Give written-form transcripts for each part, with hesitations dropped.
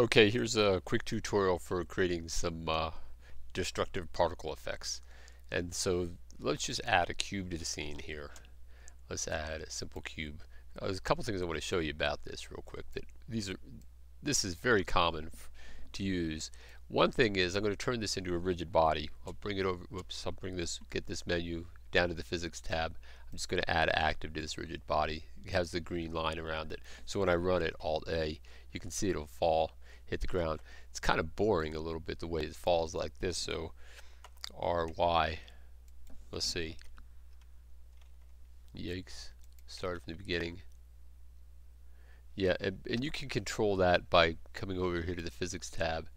Okay, here's a quick tutorial for creating some destructive particle effects. And so let's just add a cube to the scene here. Let's add a simple cube. There's a couple things I want to show you about this real quick. This is very common to use. One thing is I'm going to turn this into a rigid body. I'll bring it over. Whoops! I'll get this menu down to the physics tab. I'm just going to add active to this rigid body. It has the green line around it. So when I run it, Alt A, you can see it'll fall, hit the ground. It's kind of boring a little bit the way it falls like this. So RY, let's see. Yikes! Started from the beginning. Yeah, and you can control that by coming over here to the physics tab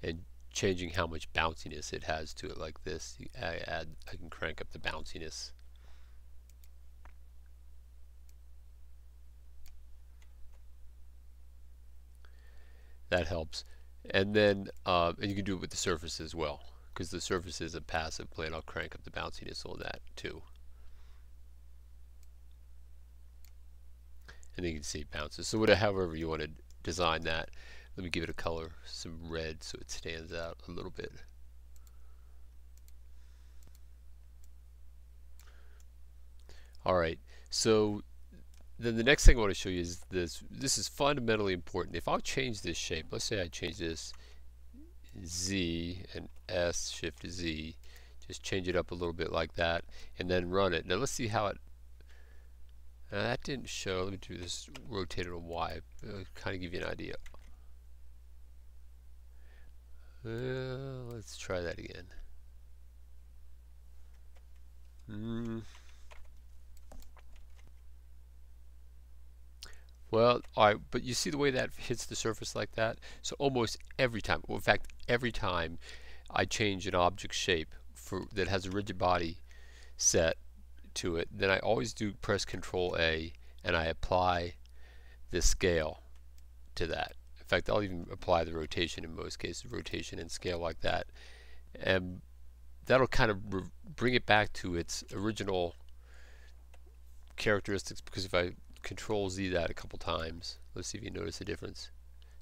and changing how much bounciness it has to it like this. I can crank up the bounciness. That helps. And then and you can do it with the surface as well, because the surface is a passive plane. I'll crank up the bounciness on that too. And then you can see it bounces. So however you want to design that. Let me give it a color, some red, so it stands out a little bit. Alright, so then the next thing I want to show you is this. This is fundamentally important. If I'll change this shape, let's say I change this Z and S, Shift Z, just change it up a little bit like that, and then run it. Now let's see how it. That didn't show. Let me do this. Rotate it on Y. Kind of give you an idea. Let's try that again. Well, alright, but you see the way that hits the surface like that? So almost every time, well, in fact, every time I change an object shape that has a rigid body set to it, then I always do press Control A and I apply the scale to that. In fact, I'll even apply the rotation in most cases, rotation and scale like that. And that'll kind of bring it back to its original characteristics, because if I Control Z that a couple times, let's see if you notice the difference.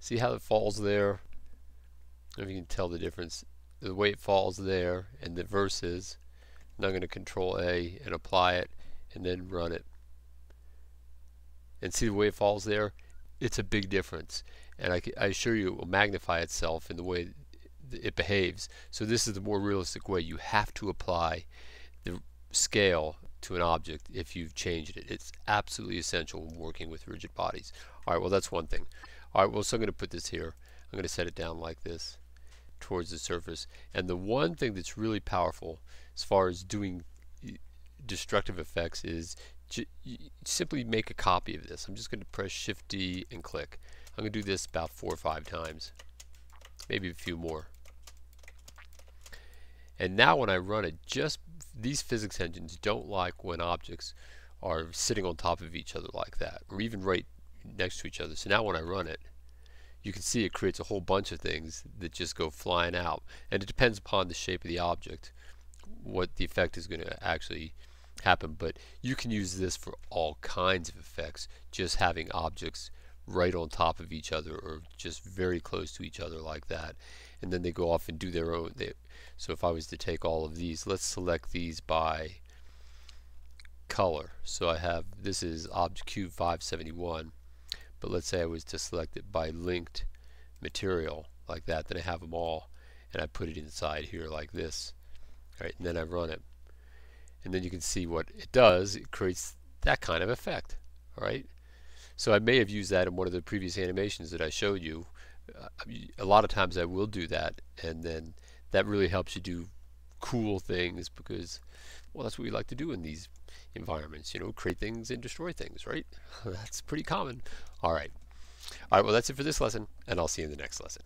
See how it falls there? I don't know if you can tell the difference. The way it falls there and the versus. Now I'm going to Control A and apply it and then run it. And see the way it falls there? It's a big difference. And I assure you it will magnify itself in the way it behaves. So this is the more realistic way. You have to apply the scale to an object if you've changed it. It's absolutely essential when working with rigid bodies. Alright, well that's one thing. Alright, well so I'm going to put this here. I'm going to set it down like this towards the surface. And the one thing that's really powerful as far as doing destructive effects is simply make a copy of this. I'm just going to press Shift D and click. I'm going to do this about 4 or 5 times, maybe a few more. And now when I run it, just these physics engines don't like when objects are sitting on top of each other like that, or even right next to each other. So now when I run it, you can see it creates a whole bunch of things that just go flying out. And it depends upon the shape of the object what the effect is going to actually happen. But you can use this for all kinds of effects, just having objects right on top of each other or just very close to each other like that, and then they go off and do their own. So if I was to take all of these, let's select these by color. So I have, this is Object Cube 571, but let's say I was to select it by linked material like that, then I have them all and I put it inside here like this. Right, and then I run it, and then you can see what it does. It creates that kind of effect. Alright, so I may have used that in one of the previous animations that I showed you. A lot of times I will do that, and then that really helps you do cool things, because, well, that's what we like to do in these environments, you know, create things and destroy things, right? That's pretty common. Alright, well that's it for this lesson, and I'll see you in the next lesson.